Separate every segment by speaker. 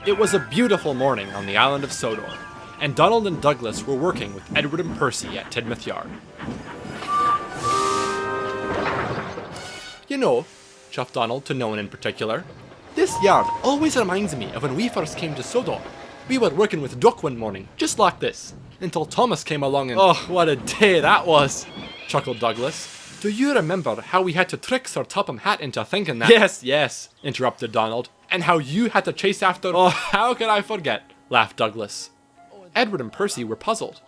Speaker 1: It was a beautiful morning on the island of Sodor, and Donald and Douglas were working with Edward and Percy at Tidmouth Yard. You know, chuffed Donald to no one in particular, this yard always reminds me of when we first came to Sodor. We were working with Duck one morning, just like this, until Thomas came along and— "Oh, what a day that was," chuckled Douglas. "Do you remember how we had to trick Sir Topham Hatt into thinking that—" Yes, interrupted Donald. "And how you had to chase after—" "Oh, how could I forget?" laughed Douglas. Edward and Percy were puzzled.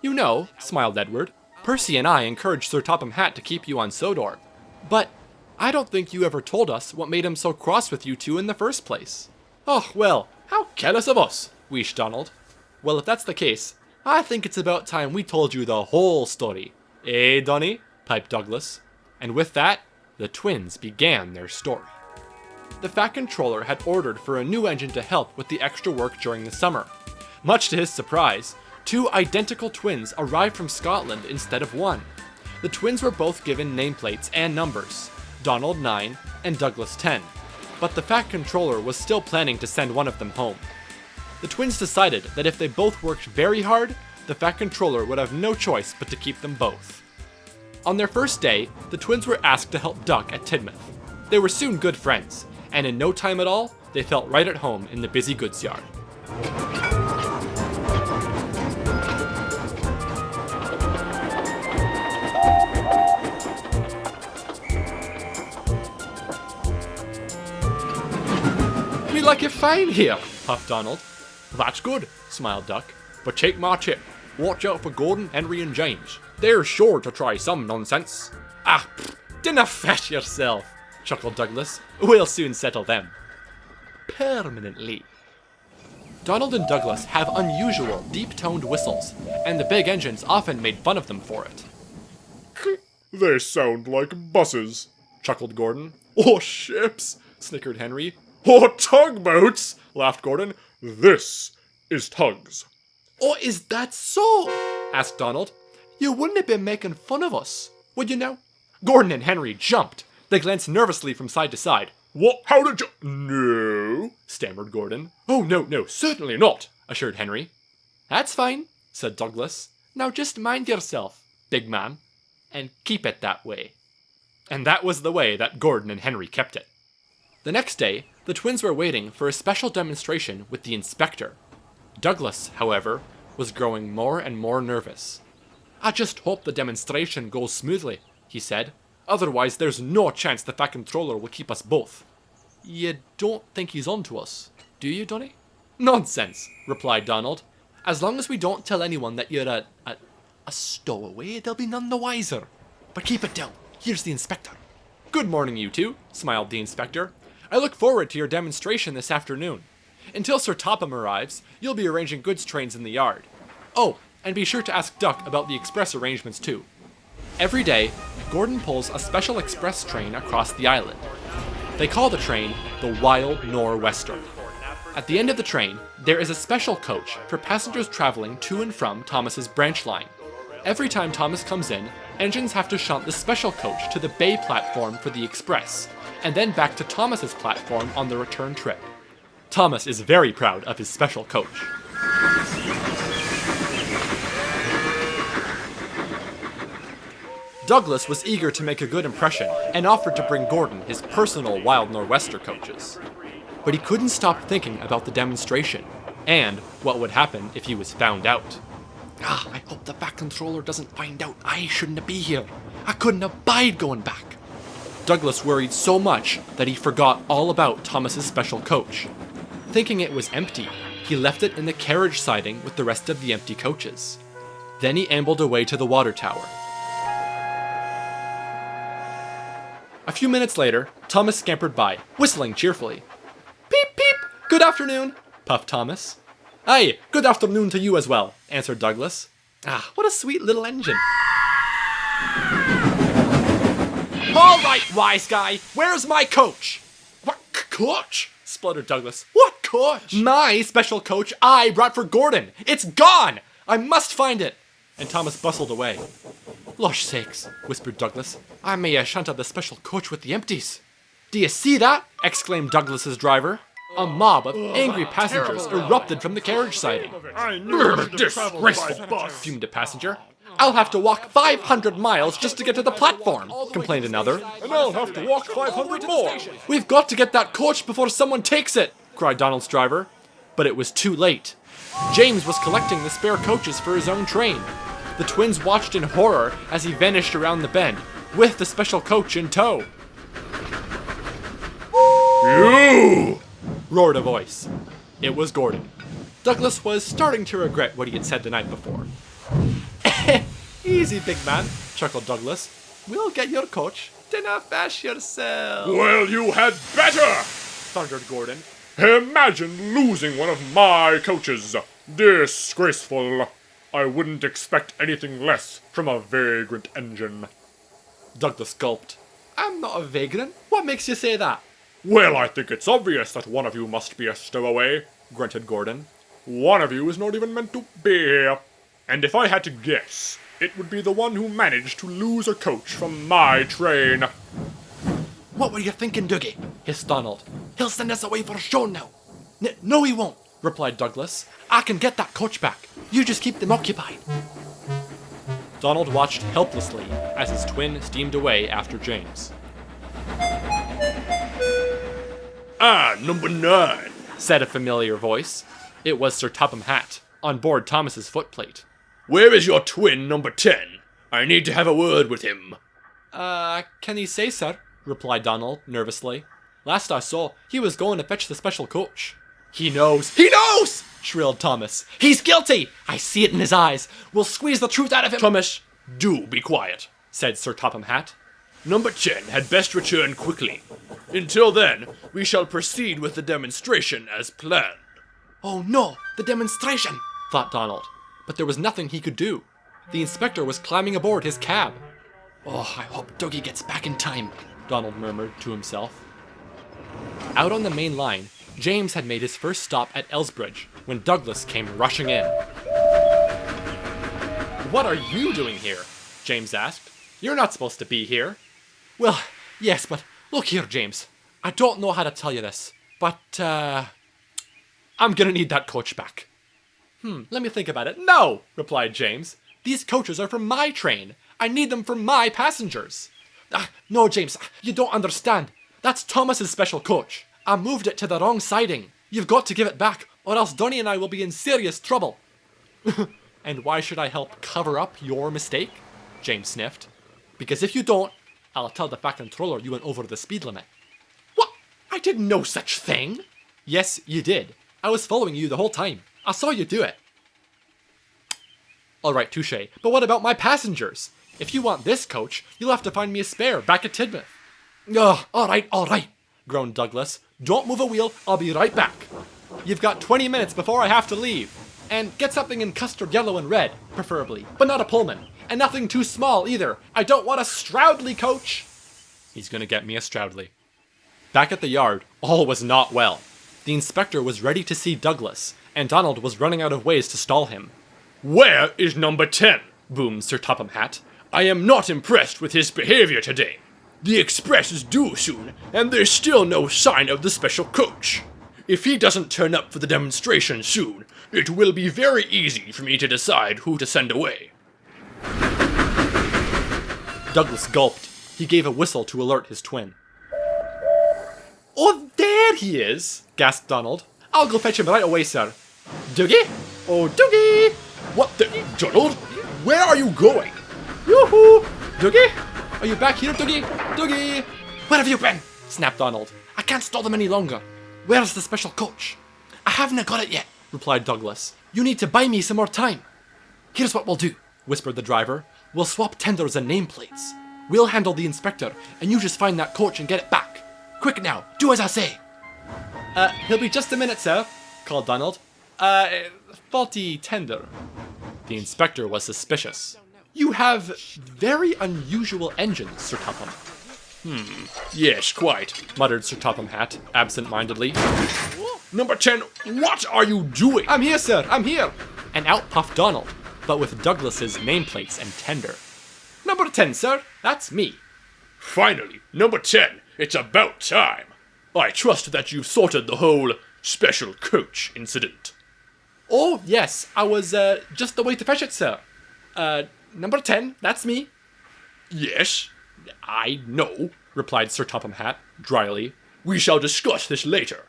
Speaker 1: "You know," smiled Edward, "Percy and I encouraged Sir Topham Hatt to keep you on Sodor. But I don't think you ever told us what made him so cross with you two in the first place." "Oh, well, how careless of us," wheezed Donald. "Well, if that's the case, I think it's about time we told you the whole story. Eh, Donny?" piped Douglas. And with that, the twins began their story. The Fat Controller had ordered for a new engine to help with the extra work during the summer. Much to his surprise, two identical twins arrived from Scotland instead of one. The twins were both given nameplates and numbers, Donald 9 and Douglas 10, but the Fat Controller was still planning to send one of them home. The twins decided that if they both worked very hard, the Fat Controller would have no choice but to keep them both. On their first day, the twins were asked to help Duck at Tidmouth. They were soon good friends, and in no time at all, they felt right at home in the busy goods yard. "We like it fine here," puffed Donald. "That's good," smiled Duck. "But take my tip. Watch out for Gordon, Henry, and James. They're sure to try some nonsense." "Ah, dinna fret yourself," chuckled Douglas. "We'll soon settle them. Permanently." Donald and Douglas have unusual, deep-toned whistles, and the big engines often made fun of them for it.
Speaker 2: "They sound like buses,"
Speaker 1: chuckled Gordon.
Speaker 2: "Or ships,"
Speaker 1: snickered Henry.
Speaker 2: "or tugboats," laughed Gordon. "This is tugs."
Speaker 1: "Oh, is that so?" asked Donald. "You wouldn't have been making fun of us, would you now?" Gordon and Henry jumped. They glanced nervously from side to side.
Speaker 2: "What? How did you—" "No,"
Speaker 1: stammered Gordon. "Oh, no, certainly not," assured Henry. "That's fine," said Douglas. "Now just mind yourself, big man, and keep it that way." And that was the way that Gordon and Henry kept it. The next day, the twins were waiting for a special demonstration with the inspector. Douglas, however, was growing more and more nervous. "I just hope the demonstration goes smoothly," he said. "Otherwise, there's no chance the Fat Controller will keep us both." "You don't think he's on to us, do you, Donny?" "Nonsense," replied Donald. "As long as we don't tell anyone that you're a stowaway, they'll be none the wiser. But keep it down. Here's the inspector." "Good morning, you two," smiled the inspector. "I look forward to your demonstration this afternoon. Until Sir Topham arrives, you'll be arranging goods trains in the yard. Oh, and be sure to ask Duck about the express arrangements too." Every day, Gordon pulls a special express train across the island. They call the train the Wild Nor'Wester. At the end of the train, there is a special coach for passengers traveling to and from Thomas's branch line. Every time Thomas comes in, engines have to shunt the special coach to the bay platform for the express, and then back to Thomas's platform on the return trip. Thomas is very proud of his special coach. Douglas was eager to make a good impression and offered to bring Gordon his personal Wild Nor'Wester coaches. But he couldn't stop thinking about the demonstration and what would happen if he was found out. I hope the Fat Controller doesn't find out I shouldn't be here. I couldn't abide going back." Douglas worried so much that he forgot all about Thomas's special coach. Thinking it was empty, he left it in the carriage siding with the rest of the empty coaches. Then he ambled away to the water tower. A few minutes later, Thomas scampered by, whistling cheerfully. "Peep, peep! Good afternoon!" puffed Thomas. "Aye, good afternoon to you as well," answered Douglas. What a sweet little engine. "All right, wise guy, where's my coach?" "What coach?" spluttered Douglas. "What coach?" "My special coach I brought for Gordon. It's gone! I must find it." And Thomas bustled away. "Losh sakes," whispered Douglas. "I may have shunted the special coach with the empties." "Do you see that?" exclaimed Douglas's driver. A mob of angry passengers erupted from the carriage siding.
Speaker 2: I knew I should have traveled by
Speaker 1: Disgraceful,
Speaker 2: bus.
Speaker 1: fumed a passenger. I'll have to walk 500 miles just to get to the platform, complained another.
Speaker 2: And I'll have to walk 500 more.
Speaker 1: We've got to get that coach before someone takes it, cried Donald's driver. But it was too late. James was collecting the spare coaches for his own train. The twins watched in horror as he vanished around the bend, with the special coach in tow.
Speaker 2: You!
Speaker 1: Roared a voice. It was Gordon. Douglas was starting to regret what he had said the night before. Easy, big man, chuckled Douglas. We'll get your coach. Dinna bash yourself.
Speaker 2: Well, you had better!
Speaker 1: Thundered Gordon.
Speaker 2: Imagine losing one of my coaches. Disgraceful. I wouldn't expect anything less from a vagrant engine.
Speaker 1: Douglas gulped. I'm not a vagrant. What makes you say that?
Speaker 2: Well, I think it's obvious that one of you must be a stowaway, grunted Gordon. One of you is not even meant to be here. And if I had to guess, it would be the one who managed to lose a coach from my train.
Speaker 1: What were you thinking, Dougie? Hissed Donald. He'll send us away for sure now. No, he won't, replied Douglas. I can get that coach back. You just keep them occupied. Donald watched helplessly as his twin steamed away after James.
Speaker 2: Ah, number 9,
Speaker 1: said a familiar voice. It was Sir Topham Hatt, on board Thomas's footplate.
Speaker 2: Where is your twin, number 10? I need to have a word with him.
Speaker 1: Can he say, sir? Replied Donald, nervously. Last I saw, he was going to fetch the special coach. He knows! He knows! Shrilled Thomas. He's guilty! I see it in his eyes. We'll squeeze the truth out of him.
Speaker 2: Thomas, do be quiet,
Speaker 1: said Sir Topham Hatt.
Speaker 2: Number 10 had best return quickly. Until then, we shall proceed with the demonstration as planned.
Speaker 1: Oh no, the demonstration, thought Donald. But there was nothing he could do. The inspector was climbing aboard his cab. Oh, I hope Dougie gets back in time, Donald murmured to himself. Out on the main line, James had made his first stop at Elsbridge when Douglas came rushing in. What are you doing here? James asked. You're not supposed to be here. Well, yes, but look here, James. I don't know how to tell you this, but, I'm gonna need that coach back. Let me think about it. No, replied James. These coaches are for my train. I need them for my passengers. No, James, you don't understand. That's Thomas's special coach. I moved it to the wrong siding. You've got to give it back, or else Donnie and I will be in serious trouble. And why should I help cover up your mistake? James sniffed. Because if you don't, I'll tell the Fat Controller you went over the speed limit. What? I did no such thing. Yes, you did. I was following you the whole time. I saw you do it. All right, touche. But what about my passengers? If you want this coach, you'll have to find me a spare back at Tidmouth. Ugh, all right, groaned Douglas. Don't move a wheel, I'll be right back. You've got 20 minutes before I have to leave. And get something in custard yellow and red, preferably, but not a Pullman. And nothing too small either. I don't want a Stroudley coach. He's gonna get me a Stroudley. Back at the yard, all was not well. The inspector was ready to see Douglas, and Donald was running out of ways to stall him.
Speaker 2: Where is number 10?
Speaker 1: Boomed Sir Topham Hatt.
Speaker 2: I am not impressed with his behavior today. The express is due soon, and there's still no sign of the special coach. If he doesn't turn up for the demonstration soon, it will be very easy for me to decide who to send away.
Speaker 1: Douglas gulped. He gave a whistle to alert his twin. Oh, there he is, gasped Donald. I'll go fetch him right away, sir. Dougie? Oh, Dougie!
Speaker 2: What the... Donald? Where are you going?
Speaker 1: Yoo-hoo! Dougie? Are you back here, Dougie? Dougie! Where have you been? Snapped Donald. I can't stall them any longer. Where's the special coach? I haven't got it yet, replied Douglas. You need to buy me some more time. Here's what we'll do, whispered the driver. We'll swap tenders and nameplates. We'll handle the inspector, and you just find that coach and get it back. Quick now, do as I say. He'll be just a minute, sir, called Donald. Faulty tender. The inspector was suspicious. You have very unusual engines, Sir Topham.
Speaker 2: Yes, quite,
Speaker 1: Muttered Sir Topham Hatt, absent-mindedly.
Speaker 2: Number 10, what are you doing?
Speaker 1: I'm here, sir, I'm here! And out puffed Donald, but with Douglas's nameplates and tender. Number 10, sir, that's me.
Speaker 2: Finally, number 10, it's about time. I trust that you've sorted the whole special coach incident.
Speaker 1: Oh, yes, I was, just the way to fetch it, sir. Number 10, that's me.
Speaker 2: Yes, I know, replied Sir Topham Hatt, dryly. We shall discuss this later.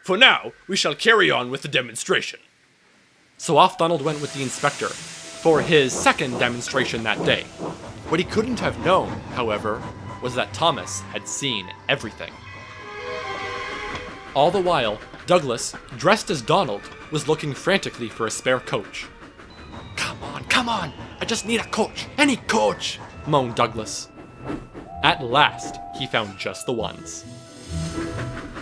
Speaker 2: For now, we shall carry on with the demonstration.
Speaker 1: So off Donald went with the inspector, for his second demonstration that day. What he couldn't have known, however, was that Thomas had seen everything. All the while, Douglas, dressed as Donald, was looking frantically for a spare coach. Come on, I just need a coach, any coach, moaned Douglas. At last, he found just the ones.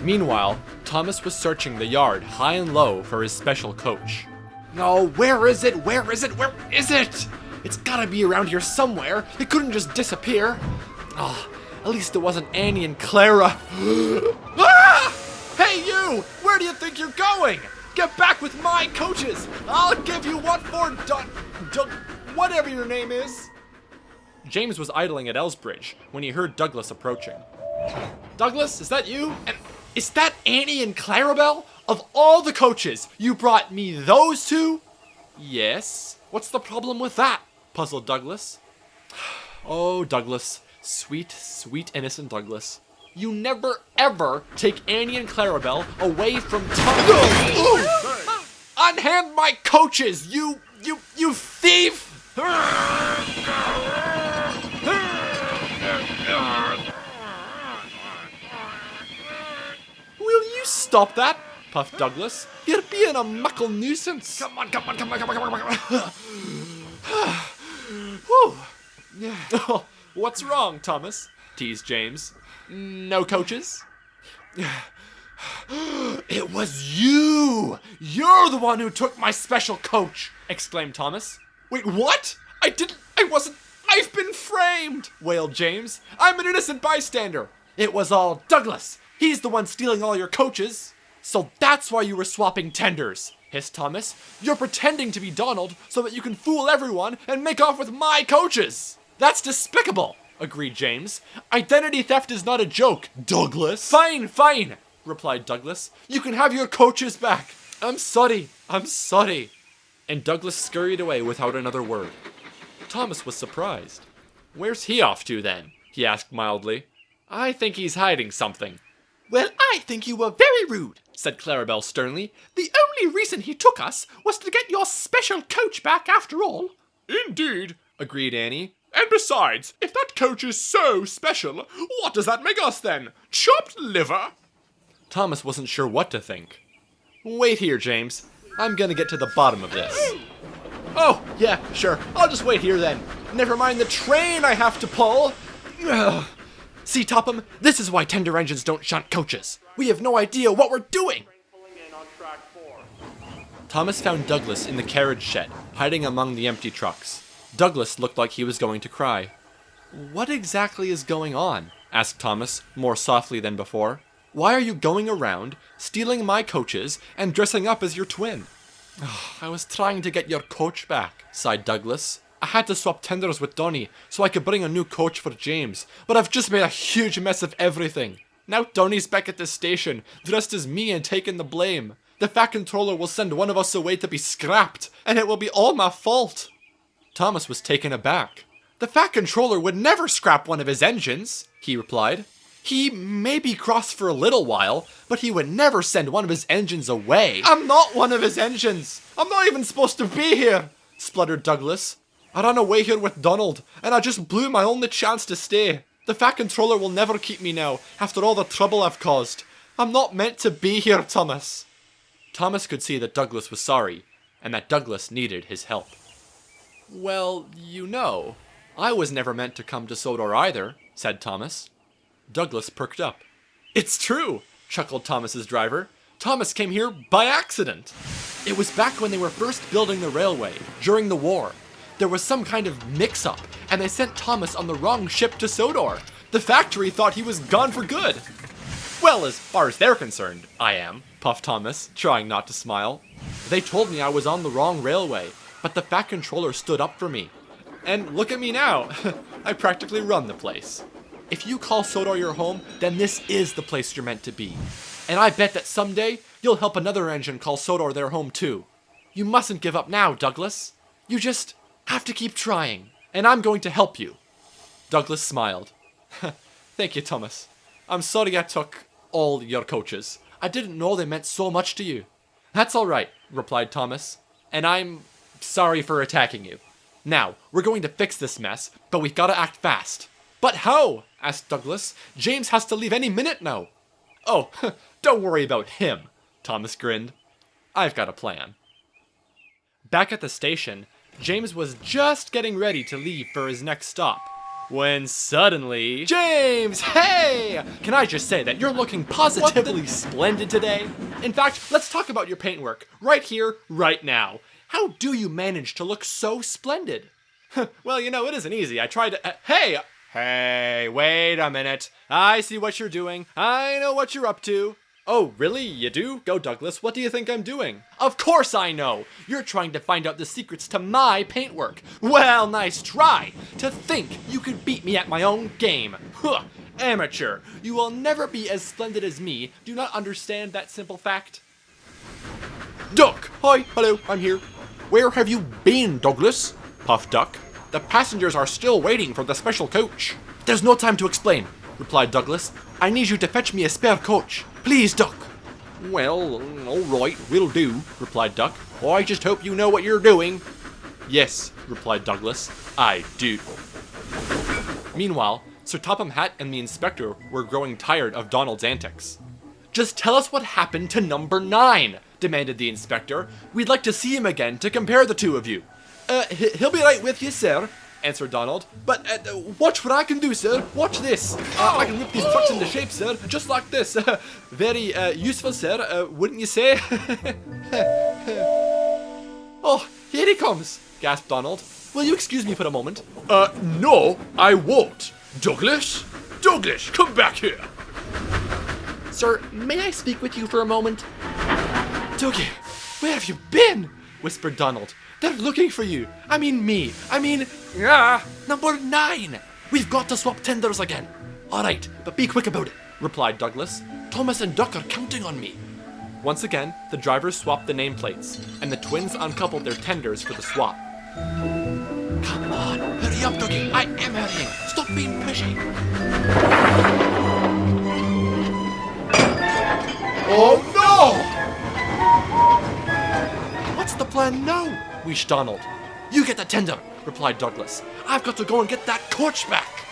Speaker 1: Meanwhile, Thomas was searching the yard high and low for his special coach. No, where is it? Where is it? Where is it? It's gotta be around here somewhere. It couldn't just disappear. Oh, at least it wasn't Annie and Clara. Ah! Hey you! Where do you think you're going? Get back with my coaches! I'll give you one for whatever your name is. James was idling at Elsbridge when he heard Douglas approaching. Douglas, is that you? And is that Annie and Clarabelle? Of all the coaches, you brought me those two? Yes. What's the problem with that? Puzzled Douglas. Oh, Douglas. Sweet, sweet, innocent Douglas. You never, ever take Annie and Clarabelle away from Tom. Unhand my coaches, you thief! Will you stop that? Puffed Douglas. You're being a muckle nuisance. Come on. Whew. Oh, what's wrong, Thomas? Teased James. No coaches? It was you! You're the one who took my special coach! Exclaimed Thomas. Wait, what? I've been framed! Wailed James. I'm an innocent bystander. It was all Douglas. He's the one stealing all your coaches. So that's why you were swapping tenders, hissed Thomas. You're pretending to be Donald so that you can fool everyone and make off with my coaches. That's despicable, agreed James. Identity theft is not a joke, Douglas. Fine, replied Douglas. You can have your coaches back. I'm sorry. And Douglas scurried away without another word. Thomas was surprised. Where's he off to then? He asked mildly. I think he's hiding something. Well, I think you were very rude, said Clarabelle sternly. The only reason he took us was to get your special coach back after all.
Speaker 2: Indeed,
Speaker 1: agreed Annie.
Speaker 2: And besides, if that coach is so special, what does that make us then? Chopped liver?
Speaker 1: Thomas wasn't sure what to think. Wait here, James. I'm gonna get to the bottom of this. Oh, yeah, sure. I'll just wait here then. Never mind the train I have to pull. Ugh. See, Topham, this is why tender engines don't shunt coaches. We have no idea what we're doing. Thomas found Douglas in the carriage shed, hiding among the empty trucks. Douglas looked like he was going to cry. What exactly is going on? Asked Thomas, more softly than before. Why are you going around, stealing my coaches, and dressing up as your twin? I was trying to get your coach back, sighed Douglas. I had to swap tenders with Donnie so I could bring a new coach for James, but I've just made a huge mess of everything. Now Donnie's back at the station, dressed as me and taking the blame. The Fat Controller will send one of us away to be scrapped, and it will be all my fault. Thomas was taken aback. The Fat Controller would never scrap one of his engines, he replied. He may be cross for a little while, but he would never send one of his engines away. I'm not one of his engines. I'm not even supposed to be here, spluttered Douglas. I ran away here with Donald, and I just blew my only chance to stay. The Fat Controller will never keep me now, after all the trouble I've caused. I'm not meant to be here, Thomas. Thomas could see that Douglas was sorry, and that Douglas needed his help. Well, you know, I was never meant to come to Sodor either, said Thomas. Douglas perked up. It's true, chuckled Thomas's driver. Thomas came here by accident. It was back when they were first building the railway, during the war. There was some kind of mix-up, and they sent Thomas on the wrong ship to Sodor. The factory thought he was gone for good. Well, as far as they're concerned, I am, puffed Thomas, trying not to smile. They told me I was on the wrong railway, but the Fat Controller stood up for me. And look at me now. I practically run the place. If you call Sodor your home, then this is the place you're meant to be. And I bet that someday, you'll help another engine call Sodor their home too. You mustn't give up now, Douglas. You just have to keep trying, and I'm going to help you. Douglas smiled. Thank you, Thomas. I'm sorry I took all your coaches. I didn't know they meant so much to you. That's all right, replied Thomas. And I'm sorry for attacking you. Now, we're going to fix this mess, but we've got to act fast. But how? Asked Douglas. James has to leave any minute now. Oh, don't worry about him, Thomas grinned. I've got a plan. Back at the station, James was just getting ready to leave for his next stop, when suddenly... James, hey! Can I just say that you're looking positively splendid today? In fact, let's talk about your paintwork, right here, right now. How do you manage to look so splendid? Well, you know, it isn't easy. I tried to... Hey, wait a minute. I see what you're doing. I know what you're up to. Oh, really? You do? Go, Douglas. What do you think I'm doing? Of course I know! You're trying to find out the secrets to my paintwork. Well, nice try! To think you could beat me at my own game. Huh! Amateur! You will never be as splendid as me. Do you not understand that simple fact? Duck! Hi, hello, I'm here. Where have you been, Douglas? Puffed Duck. The passengers are still waiting for the special coach. There's no time to explain, replied Douglas. I need you to fetch me a spare coach. Please, Duck. Well, all right, will do, replied Duck. I just hope you know what you're doing. Yes, replied Douglas, I do. Meanwhile, Sir Topham Hatt and the inspector were growing tired of Donald's antics. Just tell us what happened to number 9, demanded the inspector. We'd like to see him again to compare the two of you. He'll be right with you, sir, answered Donald. But watch what I can do, sir. Watch this. I can whip these trucks into shape, sir, just like this. Very useful, sir, wouldn't you say? Oh, here he comes, gasped Donald. Will you excuse me for a moment?
Speaker 2: No, I won't. Douglas? Douglas, come back here.
Speaker 1: Sir, may I speak with you for a moment? Dougie, where have you been? Whispered Donald. They're looking for you. I mean me. Number 9. We've got to swap tenders again. All right, but be quick about it, replied Douglas. Thomas and Duck are counting on me. Once again, the drivers swapped the nameplates, and the twins uncoupled their tenders for the swap. Come on, hurry up, Dougie. I am hurrying. Stop being pushy.
Speaker 2: Oh no!
Speaker 1: What's the plan now? Wheezed Donald. You get the tender, replied Douglas. I've got to go and get that coach back.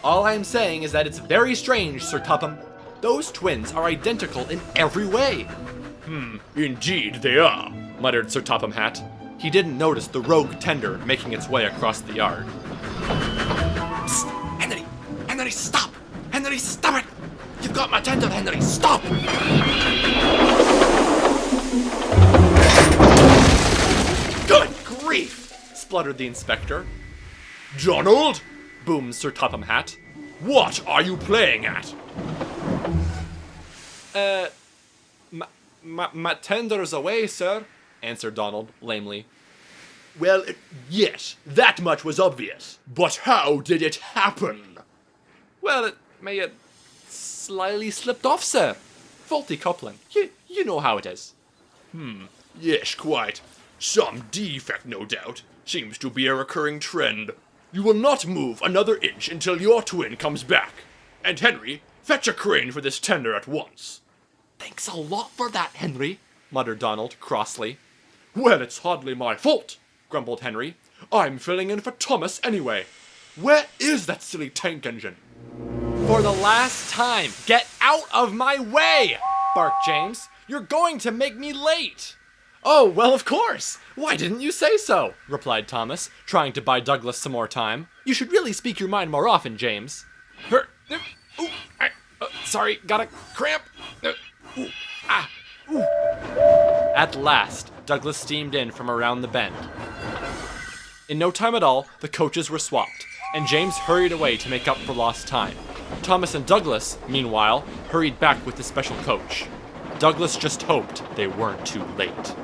Speaker 1: All I'm saying is that it's very strange, Sir Topham. Those twins are identical in every way.
Speaker 2: Indeed they are,
Speaker 1: muttered Sir Topham Hatt. He didn't notice the rogue tender making its way across the yard. Psst! Henry! Henry, stop! Henry, stop it! You've got my tender, Henry! Stop! Good grief! Spluttered the inspector.
Speaker 2: Donald?
Speaker 1: Boomed Sir Topham Hatt.
Speaker 2: What are you playing at?
Speaker 1: My tender's away, sir, answered Donald lamely.
Speaker 2: Well, yes, that much was obvious. But how did it happen?
Speaker 1: Well, it may have slyly slipped off, sir. Faulty coupling. You know how it is.
Speaker 2: Yes, quite. Some defect, no doubt. Seems to be a recurring trend. You will not move another inch until your twin comes back. And Henry, fetch a crane for this tender at once.
Speaker 1: Thanks a lot for that, Henry, muttered Donald crossly.
Speaker 2: Well, it's hardly my fault, grumbled Henry. I'm filling in for Thomas anyway. Where is that silly tank engine?
Speaker 1: For the last time, get out of my way, barked James. You're going to make me late. Oh, well, of course. Why didn't you say so? Replied Thomas, trying to buy Douglas some more time. You should really speak your mind more often, James. Sorry, got a cramp. At last, Douglas steamed in from around the bend. In no time at all, the coaches were swapped, and James hurried away to make up for lost time. Thomas and Douglas, meanwhile, hurried back with the special coach. Douglas just hoped they weren't too late.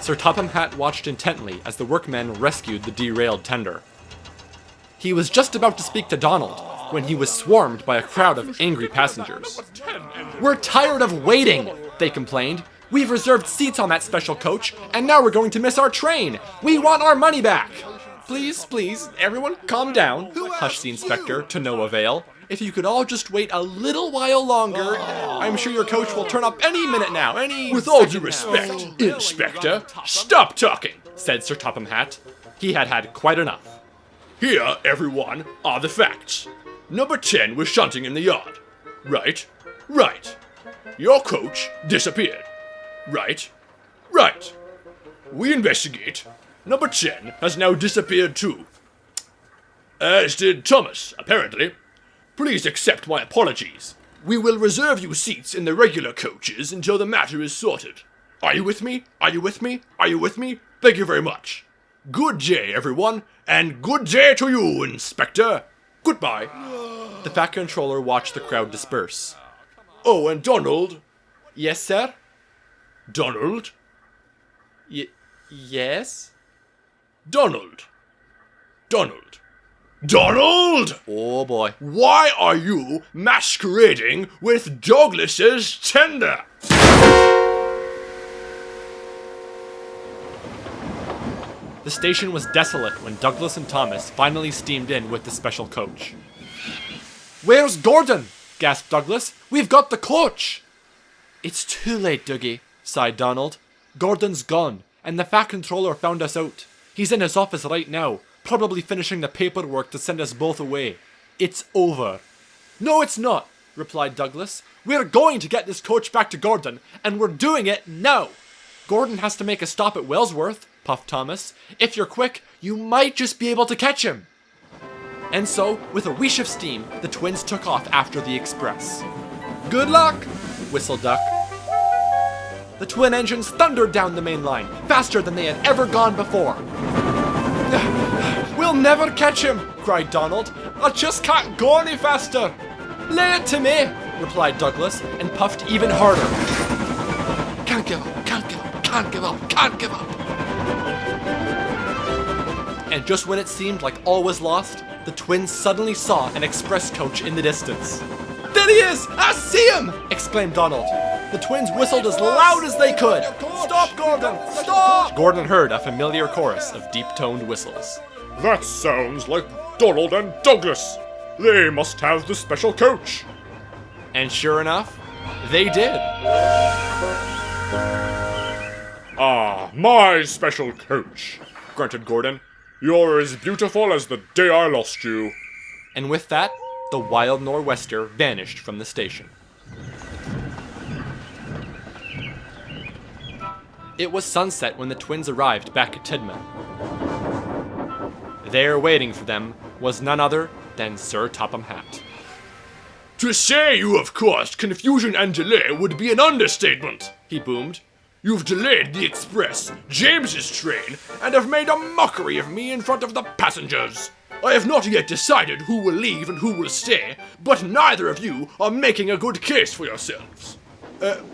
Speaker 1: Sir Topham Hatt watched intently as the workmen rescued the derailed tender. He was just about to speak to Donald when he was swarmed by a crowd of angry passengers. We're tired of waiting, they complained. We've reserved seats on that special coach, and now we're going to miss our train. We want our money back. Please, please, everyone calm down, hushed the inspector, to no avail. If you could all just wait a little while longer, I'm sure your coach will turn up any minute now,
Speaker 2: With all due respect, Inspector, stop talking,
Speaker 1: said Sir Topham Hatt. He had had quite enough.
Speaker 2: Here, everyone, are the facts. Number 10 was shunting in the yard. Right? Right. Your coach disappeared. Right? Right. We investigate. Number 10 has now disappeared too. As did Thomas, apparently. Please accept my apologies. We will reserve you seats in the regular coaches until the matter is sorted. Are you with me? Are you with me? Are you with me? Thank you very much. Good day, everyone, and good day to you, Inspector. Goodbye.
Speaker 1: The Fat Controller watched the crowd disperse.
Speaker 2: Oh, and Donald.
Speaker 1: Yes, sir?
Speaker 2: Donald?
Speaker 1: Yes?
Speaker 2: Donald. Donald. Donald!
Speaker 1: Oh boy.
Speaker 2: Why are you masquerading with Douglas's tender?
Speaker 1: The station was desolate when Douglas and Thomas finally steamed in with the special coach. Where's Gordon? Gasped Douglas. We've got the coach! It's too late, Dougie, sighed Donald. Gordon's gone, and the Fat Controller found us out. He's in his office right now, probably finishing the paperwork to send us both away. It's over. No, it's not, replied Douglas. We're going to get this coach back to Gordon, and we're doing it now. Gordon has to make a stop at Wellsworth, puffed Thomas. If you're quick, you might just be able to catch him. And so, with a whoosh of steam, the twins took off after the express. Good luck, whistled Duck. The twin engines thundered down the main line, faster than they had ever gone before. We'll never catch him, cried Donald. I just can't go any faster. Lay it to me, replied Douglas, and puffed even harder. Can't give up, can't give up, can't give up, can't give up. And just when it seemed like all was lost, the twins suddenly saw an express coach in the distance. There he is! I see him! Exclaimed Donald. The twins whistled as loud as they could. Stop, Gordon! Stop! Gordon heard a familiar chorus of deep-toned whistles.
Speaker 2: That sounds like Donald and Douglas. They must have the special coach.
Speaker 1: And sure enough, they did.
Speaker 2: Ah, my special coach, grunted Gordon. You're as beautiful as the day I lost you.
Speaker 1: And with that, the wild Nor'wester vanished from the station. It was sunset when the twins arrived back at Tidmouth. There waiting for them was none other than Sir Topham Hatt.
Speaker 2: To say you have caused confusion and delay would be an understatement, he boomed. You've delayed the express, James's train, and have made a mockery of me in front of the passengers. I have not yet decided who will leave and who will stay, but neither of you are making a good case for yourselves.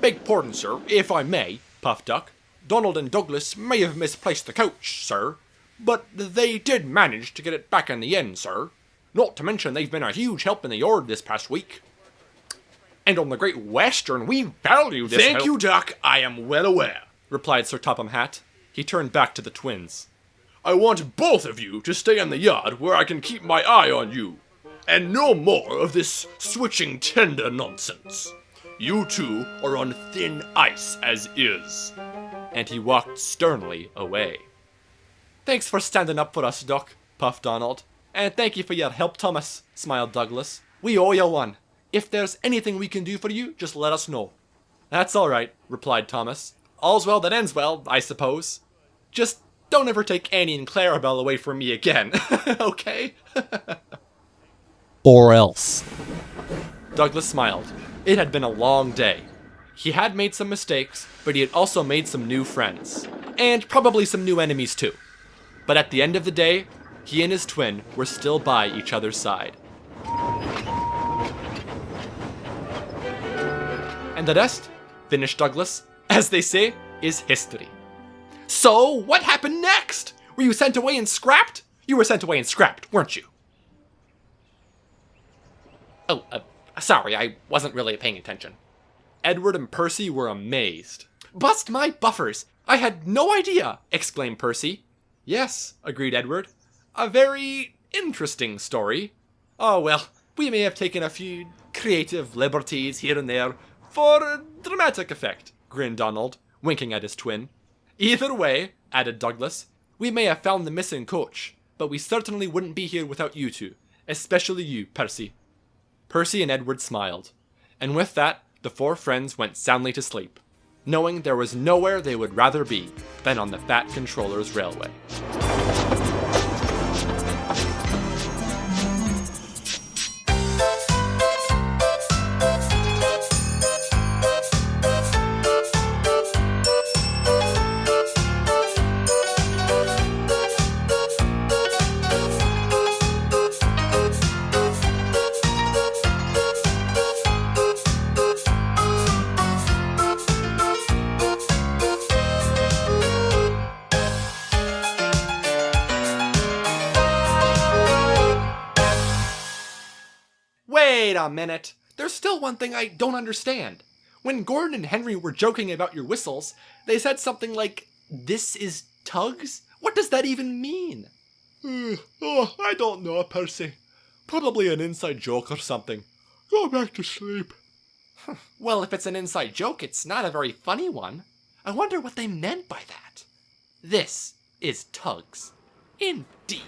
Speaker 1: Beg pardon, sir, if I may, puffed Duck. Donald and Douglas may have misplaced the coach, sir, but they did manage to get it back in the end, sir. Not to mention they've been a huge help in the yard this past week. And on the Great Western, we value this
Speaker 2: Thank you, Duck, I am well aware,
Speaker 1: replied Sir Topham Hatt. He turned back to the twins.
Speaker 2: I want both of you to stay in the yard where I can keep my eye on you. And no more of this switching tender nonsense. You two are on thin ice as is.
Speaker 1: And he walked sternly away. Thanks for standing up for us, Duck, puffed Donald. And thank you for your help, Thomas, smiled Douglas. We owe you one. If there's anything we can do for you, just let us know. That's all right, replied Thomas. All's well that ends well, I suppose. Just don't ever take Annie and Clarabelle away from me again, okay? Or else. Douglas smiled. It had been a long day. He had made some mistakes, but he had also made some new friends. And probably some new enemies too. But at the end of the day, he and his twin were still by each other's side. And the rest, finished Douglas, as they say, is history. So, what happened next? Were you sent away and scrapped? You were sent away and scrapped, weren't you? Oh, sorry, I wasn't really paying attention. Edward and Percy were amazed. Bust my buffers! I had no idea! Exclaimed Percy. Yes, agreed Edward. A very interesting story. Oh well, we may have taken a few creative liberties here and there for dramatic effect, grinned Donald, winking at his twin. Either way, added Douglas, we may have found the missing coach, but we certainly wouldn't be here without you two, especially you, Percy. Percy and Edward smiled, and with that, the four friends went soundly to sleep, knowing there was nowhere they would rather be than on the Fat Controller's Railway. Wait a minute. There's still one thing I don't understand. When Gordon and Henry were joking about your whistles, they said something like, "This is Tugs?" What does that even mean? I don't know, Percy. Probably an inside joke or something. Go back to sleep. Well, if it's an inside joke, it's not a very funny one. I wonder what they meant by that. This is Tugs. Indeed.